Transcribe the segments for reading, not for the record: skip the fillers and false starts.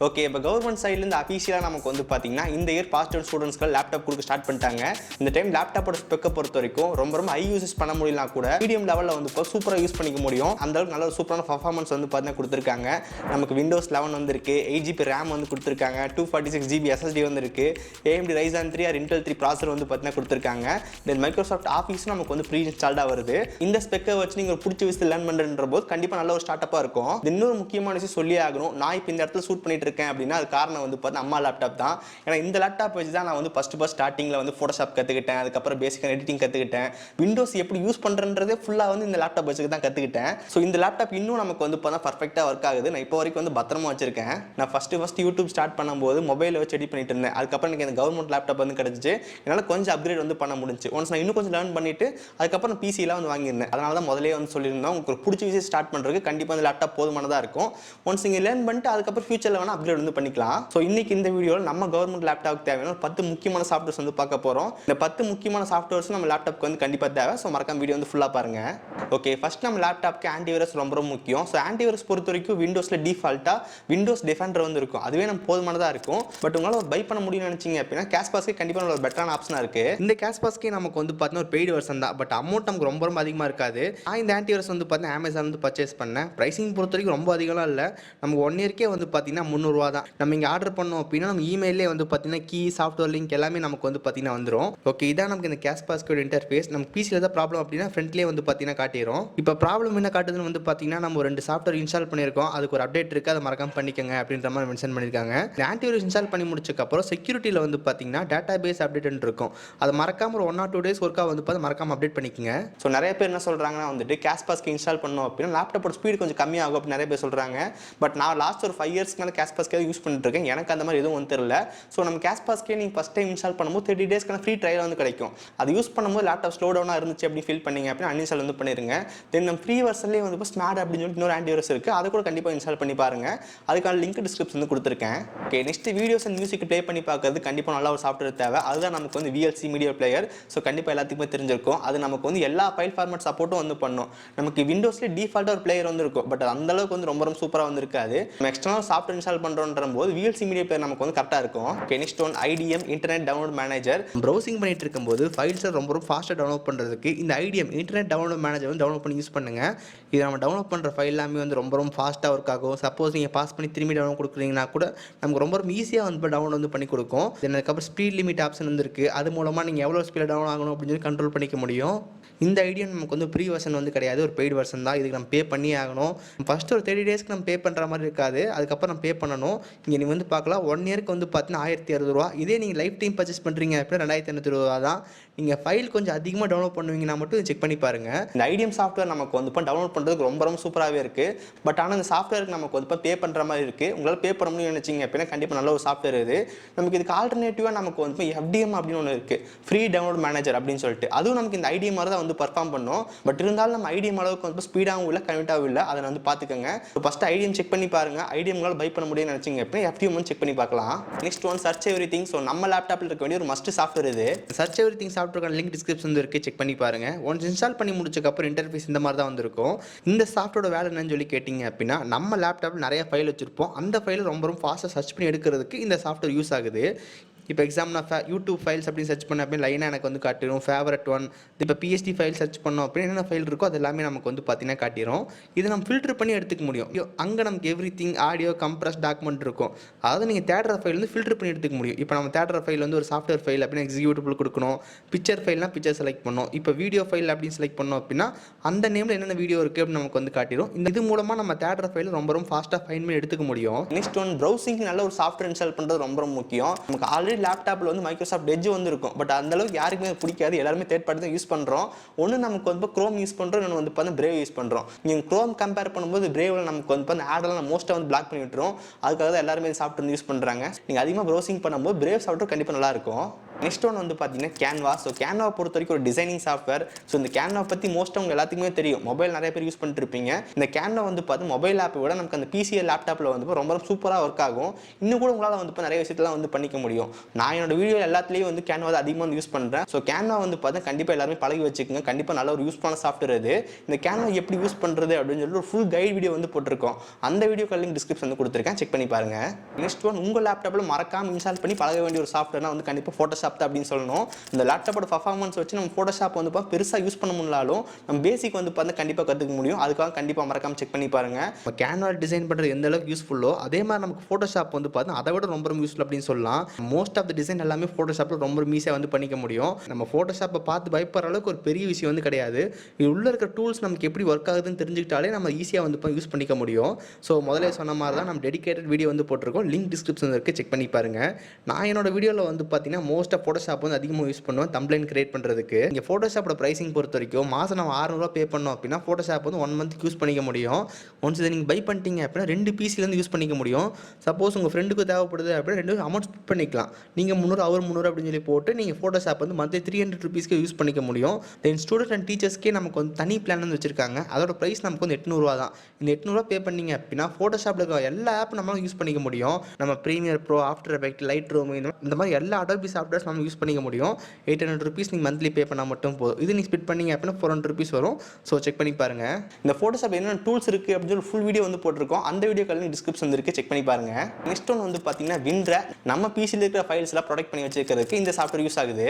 Okay, இப்போ government சைட்லேருந்து அஃபீஷியலாக நமக்கு வந்து பார்த்தீங்கன்னா இந்த இயர் பாஸ் அவுட் ஸ்டூடெண்ட்ஸ்க்கு லேப்டாப் கொடுக்க ஸ்டார்ட் பண்ணிட்டாங்க. இந்த டைம் லேப்டாப்போட ஸ்பெக்கை பொறுத்த வரைக்கும் ரொம்ப ஹை யூசஸ் பண்ண முடியலாம் கூட மீடியம் லெவலில் வந்து இப்போ சூப்பராக யூஸ் பண்ணிக்க முடியும். அந்த அளவுக்கு நல்ல ஒரு சூப்பரான பர்ஃபார்மன்ஸ் வந்து பார்த்தீங்கன்னா கொடுத்துருக்காங்க. நமக்கு Windows 11 வந்துருக்கு, 8GB RAM வந்து கொடுத்துருக்காங்க, 256GB SSD வந்துருக்கு, AMD Ryzen 3 or Intel 3 ப்ராசர் வந்து பார்த்தீங்கன்னா கொடுத்துருக்காங்க. தென் மைக்ரோசாஃப்ட் ஆஃபீஸும் நமக்கு வந்து ப்ரீ இன்ஸ்டால்டாக வருது. இந்த ஸ்பெக்கை வச்சு நீங்கள் பிடிச்ச விஷயத்தை லேர்ன் பண்ணுற போது கண்டிப்பாக நல்ல ஒரு ஸ்டார்ட் அப்பாக இருக்கும். இன்னொரு முக்கியமான விஷயம் சொல்லி ஆகணும். நான் இப்போ இந்த இடத்துல ஷூட் பண்ணிட்டு இருக்கேன் அப்படின்னா அது காரணம் வந்து பார்த்தா அம்மா லேப்டாப் தான். ஏன்னா இந்த லேப்டாப் வச்சு தான் நான் வந்து ஃபர்ஸ்ட் ஸ்டார்டிங்கில் வந்து ஃபோட்டோஷாப் கற்றுக்கிட்டேன், அதுக்கப்புறம் பேசிக்காக எடிட்டிங் கற்றுக்கிட்டேன், விண்டோஸ் எப்படி யூஸ் பண்ணுறன்றதே ஃபுல்லாக வந்து இந்த லேப்டாப் வச்சுக்கு தான் கற்றுக்கிட்டேன். ஸோ இந்த லேப்டாப் இன்னும் நமக்கு வந்து பார்த்தா பர்ஃபெக்டாக ஒர்க் ஆகுது. நான் இப்போ வரைக்கும் வந்து பத்திரமா வச்சிருக்கேன். நான் ஃபர்ஸ்ட் யூடியூப் ஸ்டார்ட் பண்ணும்போது மொபைலை வச்சு எடிட் பண்ணிட்டு இருந்தேன். அதுக்கப்புறம் எனக்கு இந்த கவர்மெண்ட் லேப்டாப் வந்து கிடச்சிச்சு. என்னால் கொஞ்சம் அப்கிரேட் வந்து பண்ண முடிஞ்சு. ஒன்ஸ் நான் இன்னும் கொஞ்சம் லேர்ன் பண்ணிட்டு அதுக்கப்புறம் பிசிலாம் வந்து வாங்கியிருந்தேன். அதனால தான் முதலே வந்து சொல்லியிருந்தேன், உங்களுக்கு பிடிச்ச விஷயம் ஸ்டார்ட் பண்ணுறதுக்கு கண்டிப்பாக அந்த லேப்டாப் போதுமானதாக இருக்கும். ஒன்ஸ் நீங்கள் லேர்ன் பண்ணிட்டு அதுக்கப்புறம் ஃபியூச்சரில் வேணால் அப்கிரேட் வந்து பண்ணிக்கலாம். ஸோ இன்னைக்கு இந்த வீடியோவில் நம்ம கவர்மெண்ட் லேப்டாப் தேவையான 10 முக்கியமான சாஃப்ட்வேர்ஸ் வந்து பார்க்க போகிறோம். இந்த 10 முக்கியமான சாஃப்ட்வேர்ஸ் நம்ம லேப்டாப்க்கு வந்து கண்டிப்பாக தேவை. ஸோ மறக்காம வீடியோ வந்து ஃபுல்லாக பாருங்க. ஓகே, ஃபர்ஸ்ட் நம்ம லேப்டாப்க்கு ஆன்டிவைரஸ் ரொம்ப முக்கியம். ஸோ ஆன்டிவைரஸ் பொறுத்த வரைக்கும் விண்டோஸில் டிஃபால்ட்டாக விண்டோஸ் டிஃபெண்டர் வந்து இருக்கும். அதுவே நம்ம போதுமானதாக இருக்கும். பட் உங்களால் பை பண்ண முடியும்னு நினச்சிங்க அப்படின்னா கேஸ்பாஸ்க்கு கண்டிப்பாக ஒரு பெட்டரான ஆப்ஷனாக இருக்குது. இந்த கேஸ்பாஸ்க்கே நமக்கு வந்து பார்த்தீங்கன்னா ஒரு பெய்டு வெர்ஷன் தான். பட் அமௌண்ட் நமக்கு ரொம்ப அதிகமாக இருக்காது. நான் இந்த ஆன்டிவைரஸ் வந்து பார்த்தீங்கன்னா அமேசான் வந்து பர்ச்சேஸ் பண்ணேன். ப்ரைஸிங் பொறுத்த வரைக்கும் ரொம்ப அதிகம்லாம் இல்லை. நமக்கு 1 இயர்க்கே வந்து பார்த்தீங்கன்னா 300 ரூபா தான். நம்ம இங்கே ஆர்டர் பண்ணோம் அப்படின்னா நம்ம இமெயிலே வந்து பார்த்தீங்கன்னா கீ, சாஃப்ட்வேர் லிங்க் எல்லாமே நமக்கு வந்து பார்த்தீங்கன்னா வந்துடும். ஓகே, இதான் நமக்கு இந்த கேஸ்பாஸ்க்கோட இன்டர்ஃபேஸ். நமக்கு பிசியில் ஏதாவது ப்ராப்ளம் அப்படின்னா ஃப்ரண்ட்லேயே வந்து பார்த்தீங்கன்னா காட்டிடும். இப்போ ப்ராப்ளம் என்ன காட்டுதுன்னு வந்து பார்த்தீங்கன்னா நம்ம 2 சாஃப்ட்வேர் இன்ஸ்டால் பண்ணியிருக்கோம், அதுக்கு ஒரு அப்டேட் இருக்குது, அதை மறக்காம பண்ணிக்கங்க அப்படின்ற மாதிரி மென்ஷன் பண்ணியிருக்காங்க. இந்த ஆன்டிவைரஸ் இன்ஸ்டால் பண்ணி முடிச்சக்கப்புறம் செக்யூரிட்டியில் வந்து பார்த்தீங்கன்னா டேட்டா பேஸ் அப்டேட் இருக்கும். அதை மறக்காம ஒரு 1 or 2 days ஒர்க்காக வந்து பார்த்து மறக்காம அப்டேட் பண்ணிக்கங்க. ஸோ நிறைய பேர் என்ன சொல்கிறாங்கன்னா வந்துட்டு கேஸ்பாஸ்க்கு இன்ஸ்டால் பண்ணோம் அப்படின்னா லேப்டாப்போட ஸ்பீடு கொஞ்சம் கம்மியாகும் அப்படின்னு நிறைய பேர் சொல்கிறாங்க. பட் நான் லாஸ்ட் ஒரு 5 years மேலே கேஸ்பாஸ்க்கே யூஸ் பண்ணிட்டு இருக்கேன். எனக்கு அந்த மாதிரி எதுவும் வந்து தெரியல. ஸோ நம்ம கேஸ்பாஸ்க்கே நீங்கள் ஃபஸ்ட் டைம் இன்ஸ்டால் பண்ணும்போது 30 daysக்கான ஃப்ரீ ட்ரையல் வந்து கிடைக்கும். அது யூஸ் பண்ணும்போது லேப்டாப் ஸ்லோ டவுனாக இருந்துச்சு அப்படி ஃபீல் பண்ணீங்க அப்படின்னா அன்இன்ஸ்டால் வந்து பண்ணிடுங்க. தென் நம்ம ஃப்ரீ வெர்ஷன்லேயே வந்து இப்போ ஸ்மார்ட் அப்படின்னு சொல்லிட்டு இன்னொரு ஆன்டிவைரஸ் இருக்குது. அதை கூட கண்டிப்பாக இன்ஸ்டால் பண்ணி பாருங்க. அதுக்கான லிங்க் டிஸ்கிரிப்ஷன் வந்து கொடுத்துருக்கேன். Okay, next videos and music play பண்ணி பார்க்கறது கண்டிப்பாக நல்ல ஒரு சாஃப்ட்வேர் தேவை. அதுதான் நமக்கு வந்து VLC மீடியா பிளேயர். ஸோ கண்டிப்பாக எல்லாத்துக்குமே தெரிஞ்சிருக்கும். அது நமக்கு வந்து எல்லா ஃபைல் ஃபார்மேட் சப்போர்ட்டும் வந்து பண்ணும். நமக்கு விண்டோஸ்லேயே டிஃபால்ட்டாக ஒரு பிளேயர் வந்து இருக்கும். பட் அந்த அளவுக்கு வந்து ரொம்ப சூப்பராக வந்து இருக்காது. நம்ம எக்ஸ்டர்னல் சாஃப்ட்வேர் இன்ஸ்டால் பண்ணுறோன்ற போது VLC மீடியா பிளேயர் நமக்கு வந்து கரெக்டாக இருக்கும். Okay, next one IDM internet download manager. Browsing பண்ணிட்டு இருக்கும்போது ஃபைல்ஸை ரொம்ப ஃபாஸ்ட்டாக டவுன்லோட் பண்ணுறதுக்கு இந்த IDM இன்டர்நெட் டவுன்லோட் மேனேஜர் வந்து டவுன்லோட் பண்ணி யூஸ் பண்ணுங்க. இது நம்ம டவுன்லோட் பண்ணுற ஃபைல் எல்லாமே வந்து ரொம்ப ஃபாஸ்ட்டாக ஒர்க் ஆகும். சப்போஸ் நீங்கள் பாஸ் பண்ணி திரும்பி டவுன்லோட் கொடுக்குறீங்கன்னா கூட நமக்கு ரொம்ப ஈஸியாக வந்து டவுன்லோட் வந்து பண்ணி கொடுக்கும். அதுக்கப்புறம் ஸ்பீட் லிமிட் ஆப்ஷன் வந்து இருக்குது. அது மூலமாக நீங்கள் எவ்வளோ ஸ்பீடில் டவுன்லோட் ஆகணும் அப்படின்னு சொல்லி கண்ட்ரோல் பண்ணிக்க முடியும். இந்த ஐடியா நமக்கு வந்து ப்ரீ வெர்ஷன் வந்து கிடையாது, ஒரு பெய்டு வெர்ஷன் தான். இதுக்கு நம்ம பே பண்ணி ஆகணும். ஃபர்ஸ்ட் ஒரு 30 daysக்கு நம்ம பே பண்ணுற மாதிரி இருக்காது. அதுக்கப்புறம் நம்ம பே பண்ணணும். இங்கே நீங்கள் வந்து பார்க்கலாம் 1 yearக்கு வந்து பார்த்தீங்கன்னா 1660 ரூபா. இதே நீங்கள் லைஃப் டைம் பர்ச்சேஸ் பண்ணுறீங்க அப்படின்னா 2800 ரூபா தான். நீங்கள் ஃபைல் கொஞ்சம் அதிகமாக டவுன்லோட் பண்ணுவீங்கன்னா மட்டும் செக் பண்ணி பாருங்கள். இந்த IDM சாஃப்ட்வேர் நமக்கு வந்து இப்போ டவுன்லோட் பண்ணுறதுக்கு ரொம்ப சூப்பராகவே இருக்குது. பட் ஆனால் இந்த சாஃப்ட்வேருக்கு நமக்கு வந்து இப்போ பே பண்ணுற மாதிரி இருக்குது. உங்களால் பே பண்ண முடியும்னு நினச்சிங்க அப்படின்னா கண்டிப்பாக நல்ல ஒரு சாஃப்ட்வேர் இது. நமக்கு இதுக்கு ஆல்டர்னேட்டிவாக நமக்கு வந்து FDM அப்படின்னு ஒன்று இருக்குது, ஃப்ரீ டவுன்லோட் மேனேஜர் அப்படின்னு சொல்லிட்டு. அதுவும் நமக்கு இந்த IDM மாதிரி தான் வந்து பர்ஃபார்ம் பண்ணும். பட் இருந்தாலும் நம்ம IDM அளவுக்கு வந்து ஸ்பீடாகவும் இல்லை, கன்வெர்ட்டாகவும் இல்லை. அதை வந்து பார்த்துக்கோங்க. ஃபஸ்ட்டு IDM செக் பண்ணி பாருங்கள். IDMங்களால் பை பண்ண முடியும்னு நினச்சிங்க அப்படின்னா FDM வந்து செக் பண்ணி பார்க்கலாம். Next one search everything. So நம்ம லேப்டாப்பில் இருக்க வேண்டிய ஒரு மஸ்ட் சாஃப்ட்வேர் இது. சர்ச் எவ்ரிதிங் சாஃப்ட்வேர்க்கான லிங்க் டிஸ்கிரிப்ஷன் இருக்குது, செக் பண்ணி பாருங்கள். ஒன்ஸ் இன்ஸ்டால் பண்ணி முடிச்சக்கப்புறம் இன்டர்ஃபேஸ் இந்த மாதிரி தான் வந்திருக்கும். இந்த சாஃப்ட்வேரோட வேலை என்னன்னு சொல்லி கேட்டிங்க அப்படின்னா நம்ம லேப்டாப்பில் நிறைய ஃபைல் வச்சுருப்போம். அந்த ஃபைலை ரொம்ப ஃபாஸ்ட்டாக சர்ச் பண்ணி எடுக்கிறதுக்கு இந்த சாஃப்ட்வேர் யூஸ் ஆகுது. இப்போ எக்ஸாம் நான் யூடியூப் ஃபைல்ஸ் அப்படின்னு சர்ச் பண்ண அப்படின்னு லைனாக எனக்கு வந்து காட்டிடும். Favourite one. இப்போ PSD ஃபைல் சர்ச் பண்ணோம் அப்படின்னு என்னென்ன ஃபைல் இருக்கோ அது எல்லாமே நமக்கு வந்து பார்த்தீங்கன்னா காட்டிடும். இதை நம்ம ஃபில்டர் பண்ணி எடுத்துக்க முடியும். அங்கே நமக்கு எவ்ரிதிங் ஆடியோ கம்ப்ரஸ் டாக்குமெண்ட் இருக்கும். அதாவது நீங்கள் தேடுற ஃபைல் வந்து ஃபில்டர் பண்ணி எடுத்துக்க முடியும். இப்போ நம்ம தேடுற ஃபைல் வந்து ஒரு சாஃப்ட்வேர் ஃபைல் அப்படின்னு எக்ஸிக்யூட்டிவ் கொடுக்கணும். பிக்சர் ஃபைல்னா பிக்சர் செலக்ட் பண்ணணும். இப்போ வீடியோ ஃபைல் அப்படின்னு செலக்ட் பண்ணோம் அப்படின்னா அந்த நேமில் என்னென்ன வீடியோ இருக்குது அப்படின்னு நமக்கு வந்து காட்டிடும். இது மூலமாக நம்ம தேடுற ஃபைல் ரொம்ப ஃபாஸ்ட்டாக ஃபைன் பண்ணி எடுத்துக்க முடியும். நெக்ஸ்ட் ஒன் ப்ரௌசிங் நல்ல ஒரு சாஃப்ட்வேர் இன்ஸ்டால் பண்ணுறது ரொம்ப முக்கியம். நமக்கு ஆல்ரெடி லேப்டாப்பில் வந்து மைக்ரோசாஃப்ட் எட்ஜ் வந்து இருக்கும். பட் அந்த அளவுக்கு யாருக்குமே பிடிக்காது. எல்லாருமே தேர்ட் பார்ட்டி தான் யூஸ் பண்ணுறோம். ஒன்று நமக்கு வந்து க்ரோம் யூஸ் பண்ணுறோம், இன்னொன்று வந்து பார்த்தா பிரேவ் யூஸ் பண்ணுறோம். நீங்கள் க்ரோம் கம்பேர் பண்ணும்போது பிரேவில் நமக்கு வந்து பார்த்தா ஆடெல்லாம் மோஸ்ட்டாக வந்து பிளாக் பண்ணி விட்டுரும். அதுக்காக தான் எல்லாருமே சாஃப்ட்வேர் யூஸ் பண்ணுறாங்க. நீங்கள் அதிகமாக ப்ரௌசிங் பண்ணும்போது பிரேவ் சாஃப்ட்வேர் கண்டிப்பாக நல்லாயிருக்கும். நெக்ஸ்ட் ஒன் வந்து பார்த்தீங்கன்னா கேன்வா. ஸோ கேன்வா பொறுத்த வரைக்கும் ஒரு டிசைனிங் சாஃப்ட்வேர். ஸோ இந்த கேன்வா பற்றி மோஸ்ட் அவங்க எல்லாத்துக்குமே தெரியும், மொபைல் நிறைய பேர் யூஸ் பண்ணிட்டு இருப்பீங்க. இந்த கேன்வா வந்து பார்த்து மொபைல் ஆப்பை விட நமக்கு அந்த பிசிஎல் லேப்டாப்பில் வந்து ரொம்ப சூப்பராக ஒர்க் ஆகும். இன்னும் கூட உங்களால் வந்து நிறைய விஷயத்தெல்லாம் வந்து பண்ணிக்க முடியும். நான் என்னோட வீடியோ எல்லாத்துலேயும் வந்து கேன்வா அதிகமாக வந்து யூஸ் பண்ணுறேன். ஸோ கேன்வா வந்து பார்த்தா கண்டிப்பாக எல்லாருமே பழகி வச்சுக்கோங்க. கண்டிப்பாக நல்ல ஒரு யூஸ்ஃபுல்லான சாஃப்ட்வேர் இது. இந்த கேன்வா எப்படி யூஸ் பண்ணுறது அப்படின்னு சொல்லி ஒரு ஃபுல் கைட் வீடியோ வந்து போட்டிருக்கோம். அந்த வீடியோ லிங்க் டிஸ்கிரிப்ஷன் வந்து கொடுத்துருக்கேன், செக் பண்ணி பாருங்க. நெக்ஸ்ட் ஒன், உங்கள் லேப்டாப்பில் மறக்காம இன்ஸ்டால் பண்ணி பழக வேண்டிய ஒரு சாஃப்ட்வேர்னா வந்து கண்டிப்பாக ஃபோட்டோஷாப் தான் அப்படின்னு சொல்லணும். இந்த லேப்டாப்போட பர்ஃபார்மன்ஸ் வச்சு நம்ம ஃபோட்டோஷாப் வந்து பெருசாக யூஸ் பண்ண முடியலாலும் நம்ம பேசிக் வந்து பார்த்து கண்டிப்பாக கற்றுக்க முடியும். அதுக்காக கண்டிப்பாக மறக்காம செக் பண்ணி பாருங்க. இப்போ கேன்வா டிசைன் பண்ணுறது எந்த அளவுக்கு யூஸ்ஃபுல்லோ அதே மாதிரி நமக்கு ஃபோட்டோஷாப் வந்து பார்த்து அதை விட ரொம்ப யூஸ்ஃபுல் அப்படின்னு சொல்லலாம். மோஸ்ட் ஆஃப் த டிசைன் எல்லாமே ஃபோட்டோஷாப்பில் ரொம்ப ஈஸியாக வந்து பண்ணிக்க முடியும். நம்ம ஃபோட்டோஷாப்பை பார்த்து பயப்படுற அளவுக்கு ஒரு பெரிய விஷயம் வந்து கிடையாது. இது உள்ள இருக்கிற டூல்ஸ் நமக்கு எப்படி ஒர்க் ஆகுதுன்னு தெரிஞ்சுக்கிட்டாலே நம்ம ஈஸியாக வந்து யூஸ் பண்ணிக்க முடியும். ஸோ முதல்ல சொன்ன மாதிரி தான் நம்ம டெடிகேட்டட் வீடியோ வந்து போட்டிருக்கோம், லிங்க் டிஸ்கிரிப்ஷன் இருக்குது, செக் பண்ணி பாருங்க. நான் என்னோட வீடியோவில் வந்து பார்த்தீங்கன்னா மோஸ்ட் ஆஃப் ஃபோட்டோஷாப் வந்து அதிகமாக யூஸ் பண்ணுவேன் தம்ப்லைன் கிரியேட் பண்ணுறதுக்கு. இங்கே ஃபோட்டோஷாப்போட ப்ரைசிங் பொறுத்த வரைக்கும் மாதம் நம்ம 600 பே பண்ணோம் அப்படின்னா ஃபோட்டோஷாப் வந்து 1 மந்த் யூஸ் பண்ணிக்க முடியும். ஒன்ஸ் இதை நீங்கள் பை பண்ணிட்டீங்க அப்படின்னா 2 பிசிலேருந்து யூஸ் பண்ணிக்க முடியும். சப்போஸ் உங்கள் ஃப்ரெண்டுக்கு தேவைப்படுது அப்படின்னா 2 அமௌண்ட் ஸ்பிட் பண்ணிக்கலாம். நீங்கள் 300 அவர் 300 அப்படின்னு சொல்லி போட்டு நீங்கள் ஃபோட்டோஷாப் வந்து மந்த்லி 300 ருபீஸ்க்கு யூஸ் பண்ணிக்க முடியும். தென் ஸ்டூடெண்ட் அண்ட் டீச்சர்ஸ்க்கே நமக்கு வந்து தனி பிளான் வந்து வச்சிருக்காங்க. அதோட ப்ரைஸ் நமக்கு வந்து 800 தான். இந்த 800 பே பண்ணீங்க அப்படின்னா ஃபோட்டோஷாப்பில் இருக்க எல்லா ஆப் நம்மளால யூஸ் பண்ணிக்க முடியும். நம்ம Premiere Pro, after effect, Lightroom, இந்த மாதிரி எல்லா அடோபி சாஃப்ட்வேர்ஸ் நம்ம யூஸ் பண்ணிக்க முடியும். 800 ருபீஸ் நீங்கள் மந்த்லி பே பண்ணால் மட்டும் போதும். இது நீங்கள் ஸ்பிட் பண்ணீங்க அப்படின்னா 400 ருபீஸ் வரும். ஸோ செக் பண்ணி பாருங்க. இந்த ஃபோட்டோஷாப் என்னென்ன டூல்ஸ் இருக்குது அப்படின்னு சொல்லி ஃபுல் வீடியோ வந்து போட்டிருக்கோம். அந்த வீடியோ லிங்க் டிஸ்கிரிப்ஷன் இருக்குது, செக் பண்ணி பாருங்க. நெக்ஸ்ட் ஒன் வந்து பார்த்தீங்கன்னா விண்ட்ரா. நம்ம பிசியில் இருக்கிற ஃபைல்ஸ் எல்லாம் ப்ரொடெக்ட் பண்ணி வச்சிருக்கிறதுக்கு இந்த சாஃப்ட்வேர் யூஸ் ஆகுது.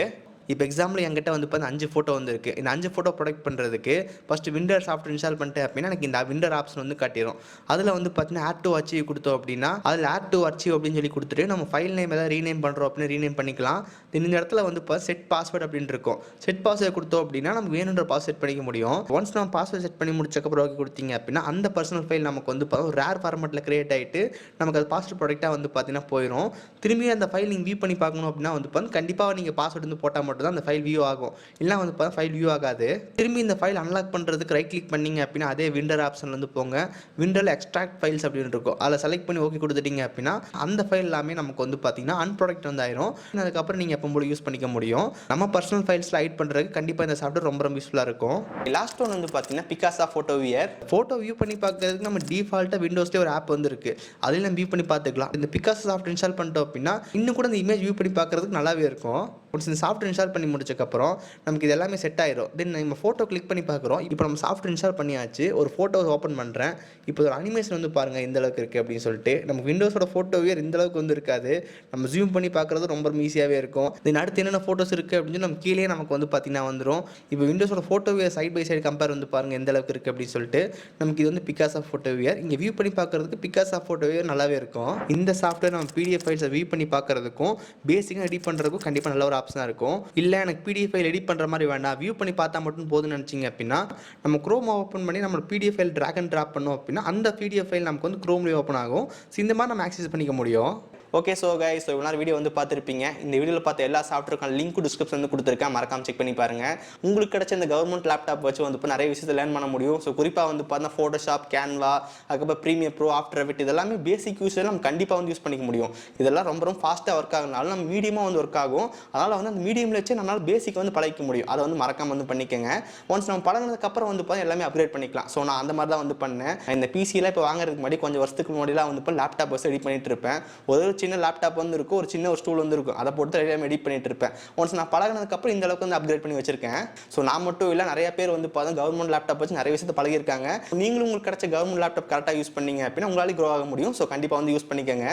இப்போ எக்ஸாம்பிள் என்கிட்ட வந்து பார்த்தா 5 ஃபோட்டோ வந்து இருக்குது. இந்த 5 ஃபோட்டோ ப்ரொடெக்ட் பண்ணுறதுக்கு ஃபஸ்ட்டு விண்டர் சாஃப்ட்வேர் இன்ஸ்டால் பண்ணிட்டேன் அப்படின்னா எனக்கு இந்த விண்டர் ஆப்ஷன் வந்து காட்டிடும். அதில் வந்து பார்த்தீங்கன்னா ஆட் டு அச்சீவ் கொடுத்தோம் அப்படின்னா அதில் ஆட் டு அச்சீவ் அப்படின்னு சொல்லி கொடுத்துட்டு நம்ம ஃபைல் நேம் ஏதாவது ரீநேம் பண்ணுறோம் அப்படின்னு ரீநேம் பண்ணிக்கலாம். இந்த இடத்துல வந்து இப்போ செட் பாஸ்வேர்டு அப்படின்னு இருக்கும். செட் பாஸ்வேர்டு கொடுத்தோம் அப்படின்னா நமக்கு வேணுன்ற பாஸ்வேர்ட் செட் பண்ணிக்க முடியும். ஒன்ஸ் நம்ம பாஸ்வேர்ட் செட் பண்ணி முடிச்சக்கப்புறம் ஓகே கொடுத்தீங்க அப்படின்னா அந்த பர்சனல் ஃபைல் நமக்கு வந்து ஒரு ரேர் ஃபார்மெட்டில் கிரியேட் ஆகிட்டு நமக்கு அது பாஸ்வேர்ட் ப்ராடக்டாக வந்து பார்த்தீங்கன்னா போயிடும். திரும்பி அந்த ஃபைல் நீங்கள் வியூ பண்ணி பார்க்கணும் அப்படின்னா வந்து கண்டிப்பாக நீங்கள் பாஸ்வேர்டு வந்து போட்டால் மட்டும் தான் அந்த ஃபைல் வியூ ஆகும். இல்லை வந்து ஃபைல் வியூ ஆகாது. திரும்பி இந்த ஃபைல் அன்லாக் பண்ணுறதுக்கு ரைட் கிளிக் பண்ணீங்க அப்படின்னா அதே விண்டர் ஆப்ஷன் வந்து போங்க. விண்டரில் எக்ஸ்ட்ராக்ட் ஃபைல்ஸ் அப்படின்னு இருக்கும். அதில் செலக்ட் பண்ணி ஓகே கொடுத்துட்டீங்க அப்படின்னா அந்த ஃபைல் எல்லாமே நமக்கு வந்து பார்த்தீங்கன்னா அன்ப்ராடக்ட் வந்து ஆயிரும். அதுக்கப்புறம் நீங்கள் எப்போ போல யூஸ் பண்ணிக்க முடியும். நம்ம பர்சனல் ஃபைல்ஸில் ஹைட் பண்ணுறதுக்கு கண்டிப்பாக இந்த சாஃப்ட்வேர் ரொம்ப யூஸ்ஃபுல்லாக இருக்கும். லாஸ்ட் ஒன் வந்து பார்த்தீங்கன்னா Picasa photo wear. Photo view பண்ணி பார்க்கறதுக்கு நம்ம டிஃபால்ட்டாக விண்டோஸ்லேயே ஒரு ஆப் வந்து இருக்குது. அதில் நம்ம வியூ பண்ணி பார்த்துக்கலாம். இந்த பிகாசா சாஃப்ட்வேர் இன்ஸ்டால் பண்ணிட்டோம் அப்படின்னா இன்னும் கூட இந்த இமேஜ் வியூ பண்ணி பார்க்கறதுக்கு நல்லாவே இருக்கும். ஒன்ஸ் இந்த சாஃப்ட்வேர் இன்ஸ்டால் பண்ணி முடிச்சக்கப்புறம் நமக்கு இது எல்லாமே செட் ஆயிரும். தென் நம்ம ஃபோட்டோ கிளிக் பண்ணி பார்க்குறோம். இப்போ நம்ம சாஃப்ட்வேர் இன்ஸ்டால் பண்ணியாச்சு. ஒரு ஃபோட்டோ ஓப்பன் பண்ணுறேன். இப்போ ஒரு அனிமேஷன் வந்து பாருங்கள் எந்த அளவுக்கு இருக்குது அப்படின்னு சொல்லிட்டு. நமக்கு விண்டோஸோட ஃபோட்டோவே இந்த அளவுக்கு வந்து இருக்காது. நம்ம ஜூம் பண்ணி பார்க்குறது ரொம்ப ஈஸியாகவே இருக்கும். தென் அடுத்து என்னென்ன ஃபோட்டோஸ் இருக்குது அப்படின்னு நம்ம கீழே நமக்கு வந்து பார்த்தீங்கன்னா வந்துடும். இப்போ விண்டோஸோட ஃபோட்டோவே சைட் பை சைடு கம்பேர் வந்து பாருங்கள் எந்த அளவுக்கு இருக்குது அப்படின்னு சொல்லிட்டு. நமக்கு இது வந்து பிகாசா ஃபோட்டோவியர். இங்கே வியூ பண்ணி பார்க்குறதுக்கு பிகாசா ஃபோட்டோவியர் நல்லாவே இருக்கும். இந்த சாஃப்ட்வேர் நம்ம பிடிஎஃப் ஃபைல்ஸை வியூ பண்ணி பார்க்குறதுக்கும் பேசிக்காக எடிட் பண்ணுறதுக்கும் கண்டிப்பாக நல்ல ஒரு ஆப்ஷனாக இருக்கும். இல்லை எனக்கு பிடிஎஃப் ஃபைல் எடிட் பண்ணுற மாதிரி வேண்டாம், வியூ பண்ணி பார்த்தா மட்டும் போதும்னு நினச்சிங்க அப்படின்னா நம்ம குரோம் ஓப்பன் பண்ணி நம்ம PDF file drag and drop பண்ணோம் அப்படின்னா அந்த பிடிஎஃப் ஃபைல் நமக்கு வந்து குரோம்லேயே ஓப்பன் ஆகும். ஸோ இந்த மாதிரி நம்ம ஆக்சஸ் பண்ணிக்க முடியும். ஓகே ஸோ கைஸ், இவ்வளோ நேரம் வீடியோ வந்து பார்த்துருப்பீங்க. இந்த வீடியோவில் பார்த்த எல்லா சாஃப்ட்வேருக்கான லிங்க் டிஸ்கிரிப்ஷன் வந்து கொடுத்துருக்கேன், மறக்காம செக் பண்ணி பாருங்கள். உங்களுக்கு கிடைச்ச இந்த கவர்மெண்ட் லேப்டாப் வச்சு வந்து இப்போ நிறைய விஷயத்தை லேர்ன் பண்ண முடியும். ஸோ குறிப்பாக வந்து பார்த்தா ஃபோட்டோஷாப், கேன்வா, அதுக்கப்புறம் ப்ரீமியர் ப்ரோ, ஆஃப்டர் எஃபெக்ட் இதெல்லாமே பேசிக் யூஸில் நம்ம கண்டிப்பாக வந்து யூஸ் பண்ணிக்க முடியும். இதெல்லாம் ரொம்ப ஃபாஸ்ட்டாக ஒர்க் ஆகுனாலும் நம்ம மீடியமாக வந்து ஒர்க் ஆகும். அதனால் வந்து அந்த மீடியமில் வச்சு நம்மளால் பேசிக் வந்து பழகிக்க முடியும். அதை வந்து மறக்காம வந்து பண்ணிக்கோங்க. ஒன்ஸ் நம்ம பழகினதுக்கப்புறம் வந்து பார்த்தா எல்லாமே அப்கிரேட் பண்ணிக்கலாம். ஸோ நான் அந்த மாதிரி தான் வந்து பண்ணேன். இந்த பிசியில் இப்போ வாங்குறதுக்கு முன்னாடி கொஞ்சம் வருஷத்துக்கு முன்னாடிலாம் வந்து இப்போ லேப்டாப் வச்சு எடிட் பண்ணிட்டு இருப்பேன். ஒரு சின்ன லேப்டாப் வந்து ஒரு சின்ன ஒரு ஸ்டூல் வந்து இருக்கும். அதை போட்டு எடிட் பண்ணிட்டு இருப்பேன். ஒன்ஸ் நான் பழகினதுக்கப்புறம் இந்த அளவுக்கு வந்து அப்கிரேட் பண்ணி வச்சிருக்கேன். ஸோ நான் மட்டும் இல்லை, நிறைய பேர் வந்து பார்த்தா கவர்மெண்ட் லேப்டாப் வச்சு நிறைய விஷயத்தை பழகிருக்காங்க. நீங்களும் உங்களுக்கு கிடைச்ச கவர்மெண்ட் லேப்டாப் கரெக்டாக யூஸ் பண்ணீங்க அப்படின்னா உங்களால க்ரோ ஆக முடியும். ஸோ கண்டிப்பாக வந்து யூஸ் பண்ணிக்கோங்க.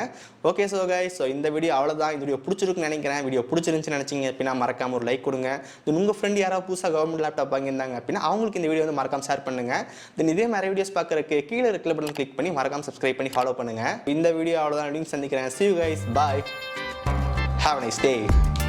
ஓகே ஸோ கைஸ், ஸோ இந்த வீடியோ அவ்வளோதான். இந்த வீடியோ பிடிச்சிருக்குன்னு நினைக்கிறேன். வீடியோ பிடிச்சிருந்துச்சு நினைச்சிங்க அப்படின்னா மறக்காம ஒரு லைக் கொடுங்க. உங்கள் ஃப்ரெண்ட் யாராவது புதுசாக கவர்மெண்ட் லேப்டாப் வாங்கியிருந்தாங்க அப்படின்னா அவங்களுக்கு இந்த வீடியோ வந்து மறக்காம ஷேர் பண்ணுங்க. தென் இதே மாதிரி வீடியோஸ் பார்க்கறதுக்கு கீழே இருக்கிற பட்டன் கிளிக் பண்ணி மறக்காம சப்ஸ்கிரைப் பண்ணி ஃபாலோ பண்ணுங்க. இந்த வீடியோ அவ்வளோதான். சந்திக்கிறேன். See you guys. Bye. Have a nice day.